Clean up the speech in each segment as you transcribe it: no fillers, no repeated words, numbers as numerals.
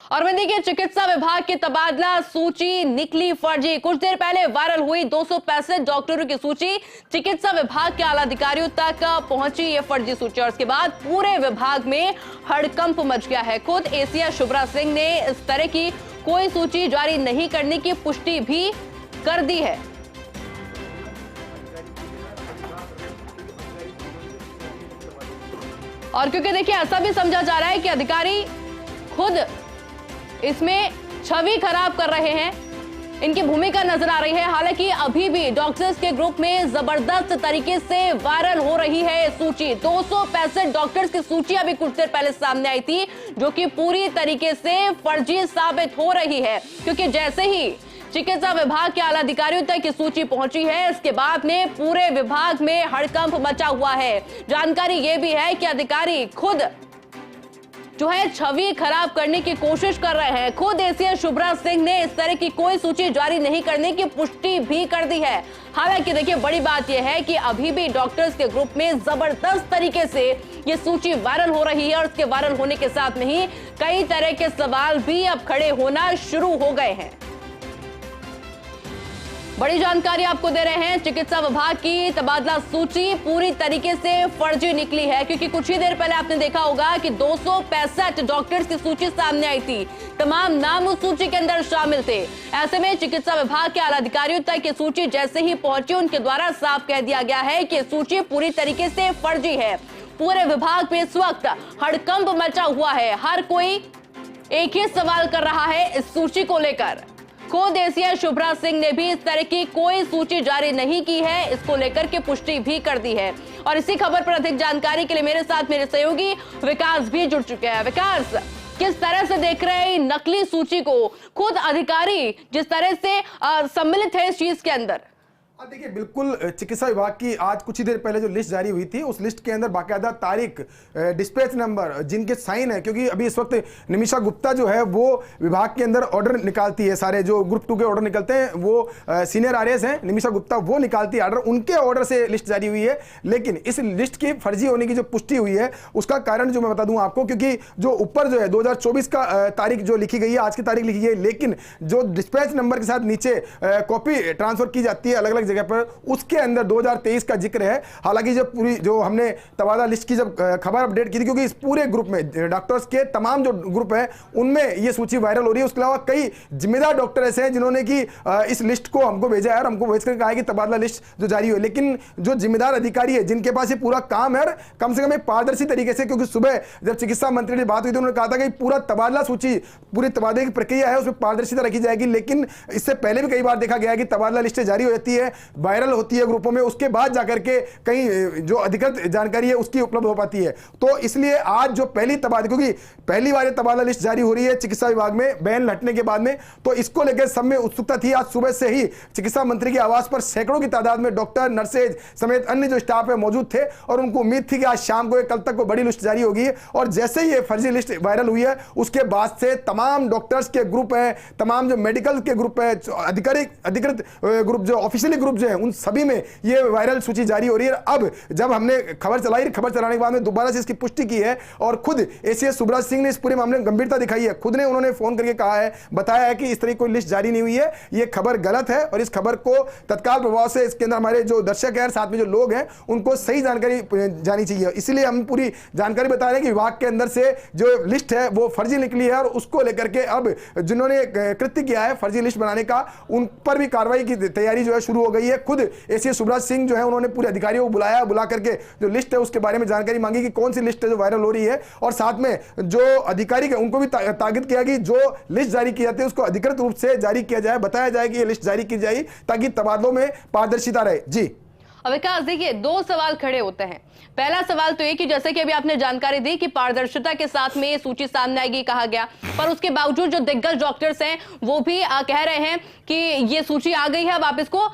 और मैं देखिए, चिकित्सा विभाग की तबादला सूची निकली फर्जी। कुछ देर पहले वायरल हुई 265 डॉक्टरों की सूची चिकित्सा विभाग के आला अधिकारियों तक पहुंची ये फर्जी सूची, और उसके बाद पूरे विभाग में हड़कंप मच गया है। खुद एसीएस शुभ्रा सिंह ने इस तरह की कोई सूची जारी नहीं करने की पुष्टि भी कर दी है। और क्योंकि देखिए, ऐसा भी समझा जा रहा है कि अधिकारी खुद इसमें छवि खराब कर रहे हैं, इनकी भूमिका नजर आ रही है। हालांकि अभी भी डॉक्टर्स के ग्रुप में जबरदस्त तरीके से वायरल हो रही है सूची। 265 डॉक्टर्स की सूची अभी कुछ देर पहले सामने आई थी, जो कि पूरी तरीके से फर्जी साबित हो रही है, क्योंकि जैसे ही चिकित्सा विभाग के आला अधिकारियों तक ये सूची पहुंची है, इसके बाद में पूरे विभाग में हड़कंप मचा हुआ है। जानकारी ये भी है कि अधिकारी खुद जो है छवि खराब करने की कोशिश कर रहे हैं। खुद एसीएस शुभ्रा सिंह ने इस तरह की कोई सूची जारी नहीं करने की पुष्टि भी कर दी है। हालांकि देखिए, बड़ी बात यह है कि अभी भी डॉक्टर्स के ग्रुप में जबरदस्त तरीके से ये सूची वायरल हो रही है, और इसके वायरल होने के साथ में ही कई तरह के सवाल भी अब खड़े होना शुरू हो गए हैं। बड़ी जानकारी आपको दे रहे हैं, चिकित्सा विभाग की तबादला सूची पूरी तरीके से फर्जी निकली है, क्योंकि कुछ ही देर पहले आपने देखा होगा कि 265 डॉक्टर्स की सूची सामने आई थी। तमाम नाम उस सूची के अंदर शामिल थे। ऐसे में चिकित्सा विभाग के आला अधिकारियों तक ये सूची जैसे ही पहुंची, उनके द्वारा साफ कह दिया गया है कि सूची पूरी तरीके से फर्जी है। पूरे विभाग में इस वक्त हड़कंप मचा हुआ है। हर कोई एक ही सवाल कर रहा है इस सूची को लेकर। खुद एसीएस शुभ्रा सिंह ने भी इस तरह की कोई सूची जारी नहीं की है, इसको लेकर के पुष्टि भी कर दी है। और इसी खबर पर अधिक जानकारी के लिए मेरे साथ मेरे सहयोगी विकास भी जुड़ चुके हैं। विकास, किस तरह से देख रहे हैं नकली सूची को? खुद अधिकारी जिस तरह से सम्मिलित है इस चीज के अंदर। देखिए, बिल्कुल चिकित्सा विभाग की आज कुछ ही देर पहले जो लिस्ट जारी हुई थी, उस लिस्ट के अंदर बाकायदा तारीख, डिस्पैच नंबर, जिनके साइन है, क्योंकि अभी इस वक्त निमिषा गुप्ता जो है वो विभाग के अंदर ऑर्डर निकालती है। सारे जो ग्रुप 2 के ऑर्डर निकलते हैं वो सीनियर आरएएस हैं, निमिषा गुप्ता वो निकालती है ऑर्डर, उनके ऑर्डर से लिस्ट जारी हुई है। लेकिन इस लिस्ट की फर्जी होने की जो पुष्टि हुई है, उसका कारण जो मैं बता दूं आपको, क्योंकि जो ऊपर जो है 2024 का तारीख जो लिखी गई है, आज की तारीख लिखी गई है, लेकिन जो डिस्पैच नंबर के साथ नीचे कॉपी ट्रांसफर की जाती है अलग अलग जगह पर, उसके अंदर 2023 का जिक्र है। हालांकि जब पूरी जो हमने तबादला लिस्ट की जब खबर अपडेट की थी, क्योंकि इस पूरे ग्रुप में डॉक्टर्स के तमाम जो ग्रुप है उनमें ये सूची वायरल हो रही है। उसके अलावा कई जिम्मेदार डॉक्टर ऐसे हैं जिन्होंने कि इस लिस्ट को हमको भेजा है और हमको भेज कर कहा है कि तबादला लिस्ट जो जारी हुई, लेकिन जो जिम्मेदार अधिकारी है जिनके पास ये पूरा काम है, कम से कम एक पारदर्शी तरीके से, क्योंकि सुबह जब चिकित्सा मंत्री ने बात हुई थी, उन्होंने कहा था कि पूरा तबादला सूची, पूरी तबादले की प्रक्रिया है, उसमें पारदर्शिता रखी जाएगी। लेकिन इससे पहले भी कई बार देखा गया है कि तबादला लिस्टें जारी हो जाती है, वायरल होती है ग्रुपों में, उसके बाद जाकर के कहीं जो अधिकृत जानकारी है उसकी उपलब्ध हो पाती है। तो इसलिए आज जो पहली तबादला, क्योंकि पहली बार तबादला लिस्ट जारी हो रही है चिकित्सा विभाग में बैन हटने के बाद में, तो इसको लेकर सब में उत्सुकता थी। आज सुबह से ही चिकित्सा मंत्री के आवास पर सैकड़ों की तादाद में डॉक्टर, नर्सेज समेत अन्य जो स्टाफ है मौजूद थे, और उनको उम्मीद थी कि आज शाम को कल तक को बड़ी लिस्ट जारी होगी। और जैसे ही ये फर्जी लिस्ट वायरल हुई है, उसके बाद से तमाम डॉक्टर्स के ग्रुप है, तमाम जो मेडिकल के ग्रुप है, अधिकृत ग्रुप जो ऑफिशियली ग्रुप जो है, उन सभी में ये वायरल सूची जारी हो रही है। अब जब हमने खबर चलाई, खबर चलाने के बाद में दोबारा से इसकी पुष्टि की है, और खुद एसीएस शुभ्रा सिंह ने इस पूरे मामले में गंभीरता दिखाई है। खुद ने उन्होंने फोन करके कहा है, बताया है कि इस तरह की कोई लिस्ट जारी नहीं हुई है, ये खबर गलत है, और इस खबर को तत्काल प्रभाव से इसके अंदर हमारे जो दर्शक है, साथ में जो लोग हैं, उनको सही जानकारी जानी चाहिए। इसलिए हम पूरी जानकारी बता रहे हैं कि विभाग के अंदर से जो लिस्ट है वो फर्जी निकली है, और उसको लेकर के अब जिन्होंने कृत्य किया है फर्जी लिस्ट बनाने का, उन पर भी कार्रवाई की तैयारी जो है शुरू हो गई है। खुद एसीएस शुभ्रा सिंह जो है उन्होंने पूरे अधिकारियों को बुला करके जो लिस्ट है उसके बारे में जानकारी मांगी कि कौन सी लिस्ट है जो वायरल हो रही है, और साथ में जो अधिकारी है उनको भी ताकीद किया कि जो लिस्ट जारी की जाती है उसको अधिकृत रूप से जारी किया जाए, बताया जाए कि ये लिस्ट जारी की जाए, ताकि तबादलों में पारदर्शिता रहे। जी विकास, देखिए, दो सवाल खड़े होते हैं। पहला सवाल तो ये कि जैसे कि अभी आपने जानकारी दी कि पारदर्शिता के साथ में ये सूची सामने आएगी कहा गया, पर उसके बावजूद जो दिग्गज डॉक्टर्स हैं वो भी कह रहे हैं कि ये सूची आ गई है, अब आप इसको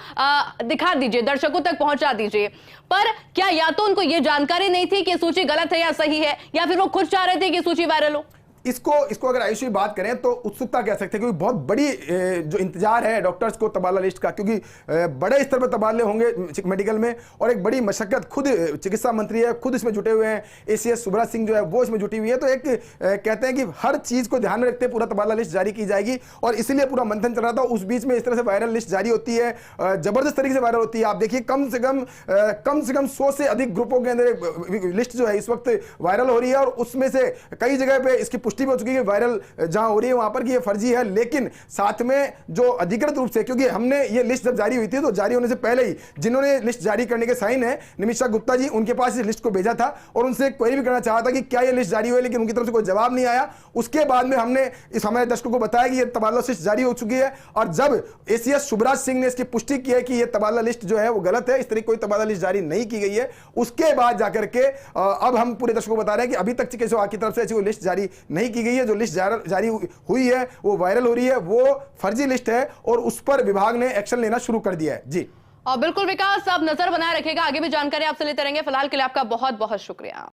दिखा दीजिए, दर्शकों तक पहुंचा दीजिए। पर क्या या तो उनको ये जानकारी नहीं थी कि सूची गलत है या सही है, या फिर वो खुद चाह रहे थे कि सूची वायरल हो? इसको अगर आयुषी बात करें तो उत्सुकता कह सकते हैं, क्योंकि बहुत बड़ी जो इंतजार है डॉक्टर्स को तबादला लिस्ट का, क्योंकि बड़े स्तर पर तबादले होंगे मेडिकल में और एक बड़ी मशक्कत, खुद चिकित्सा मंत्री है, खुद इसमें जुटे हुए हैं, एसीएस सुब्रा सिंह जो है वो इसमें जुटी हुई है। तो एक कहते हैं कि हर चीज को ध्यान में रखते पूरा तबादला लिस्ट जारी की जाएगी और इसीलिए पूरा मंथन चल रहा था। उस बीच में इस तरह से वायरल लिस्ट जारी होती है, जबरदस्त तरीके से वायरल होती है। आप देखिए कम से कम 100 से अधिक ग्रुपों के अंदर लिस्ट जो है इस वक्त वायरल हो रही है और उसमें से कई जगह पे इसकी पुष्टि भी हो चुकी है वायरल जहां हो रही है वहां पर कि ये फर्जी है। लेकिन साथ में जो अधिकृत रूप से, क्योंकि हमने ये लिस्ट जब जारी हुई थी तो जारी होने से पहले ही जिन्होंने लिस्ट जारी करने के साइन है निमिषा गुप्ता जी, उनके पास इस लिस्ट को भेजा था और उनसे क्वेरी भी करना चाहा था कि क्या ये लिस्ट जारी हुई, लेकिन उनकी तरफ से कोई जवाब नहीं आया। उसके बाद में हमने इस हमारे दर्शकों को बताया कि ये तबादला लिस्ट जारी हो चुकी है और जब एसीएस शुभराज सिंह ने इसकी पुष्टि की है कि ये तबादला लिस्ट जो है वो गलत है, इस तरह कोई तबादला लिस्ट जारी नहीं की गई है, उसके बाद जाकर के अब हम पूरे दर्शकों को बता रहे हैं कि अभी तक चिकित्सा विभाग की तरफ से ऐसी कोई लिस्ट जारी नहीं की गई है। जो लिस्ट जारी हुई है वो वायरल हो रही है, वो फर्जी लिस्ट है और उस पर विभाग ने एक्शन लेना शुरू कर दिया है। जी और बिल्कुल विकास, आप नजर बनाए रखेगा, आगे भी जानकारी आपसे लेते रहेंगे। फिलहाल के लिए आपका बहुत बहुत शुक्रिया।